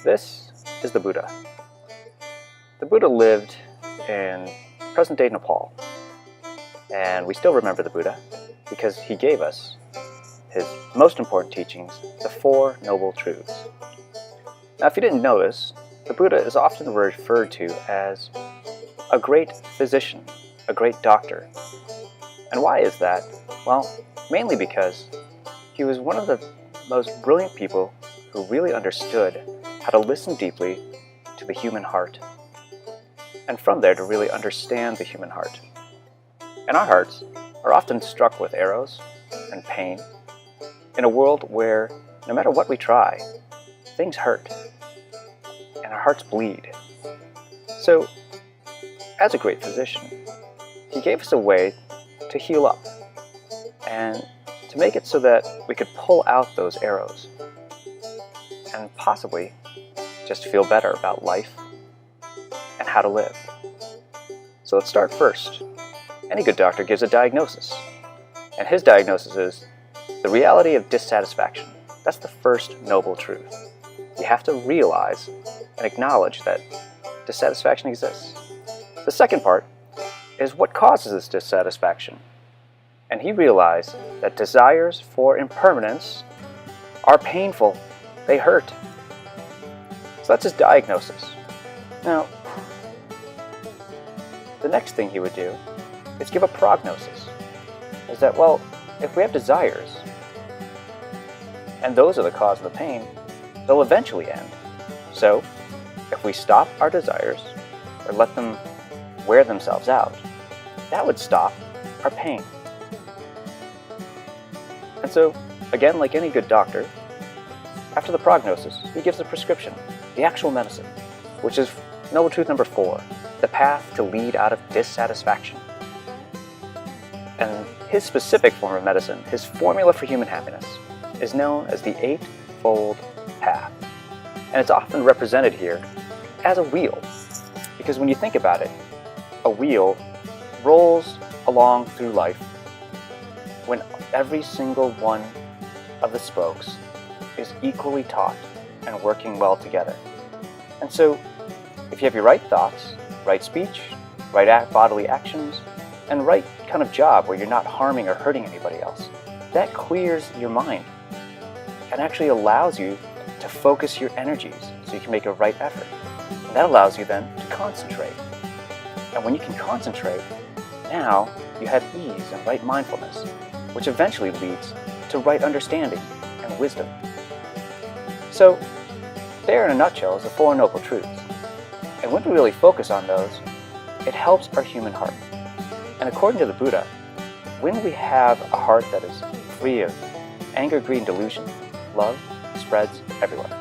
This is the Buddha. The Buddha lived in present-day Nepal, and we still remember the Buddha because he gave us his most important teachings, the Four Noble Truths. Now, if you didn't notice, the Buddha is often referred to as a great physician, a great doctor. And why is that? Well, mainly because he was one of the most brilliant people who really understood how to listen deeply to the human heart, and from there to really understand the human heart. And our hearts are often struck with arrows and pain in a world where no matter what we try, things hurt and our hearts bleed. So, as a great physician, he gave us a way to heal up and to make it so that we could pull out those arrows and possibly just feel better about life and how to live. So let's start first. Any good doctor gives a diagnosis, and his diagnosis is the reality of dissatisfaction. That's the first noble truth. You have to realize and acknowledge that dissatisfaction exists. The second part is what causes this dissatisfaction. And he realized that desires for impermanence are painful. They hurt. So that's his diagnosis. Now, the next thing he would do is give a prognosis. Is that, well, if we have desires, and those are the cause of the pain, they'll eventually end. So, if we stop our desires, or let them wear themselves out, that would stop our pain. And so, again, like any good doctor, after the prognosis, he gives a prescription, the actual medicine, which is noble truth number 4, the path to lead out of dissatisfaction. And his specific form of medicine, his formula for human happiness, is known as the Eightfold Path. And it's often represented here as a wheel, because when you think about it, a wheel rolls along through life when every single one of the spokes is equally taut and working well together. And so, if you have your right thoughts, right speech, right bodily actions, and right kind of job where you're not harming or hurting anybody else, that clears your mind and actually allows you to focus your energies so you can make a right effort. And that allows you then to concentrate. And when you can concentrate, now you have ease and right mindfulness, which eventually leads to right understanding and wisdom. So, there in a nutshell is the Four Noble Truths. And when we really focus on those, it helps our human heart. And according to the Buddha, when we have a heart that is free of anger, greed, and delusion, love spreads everywhere.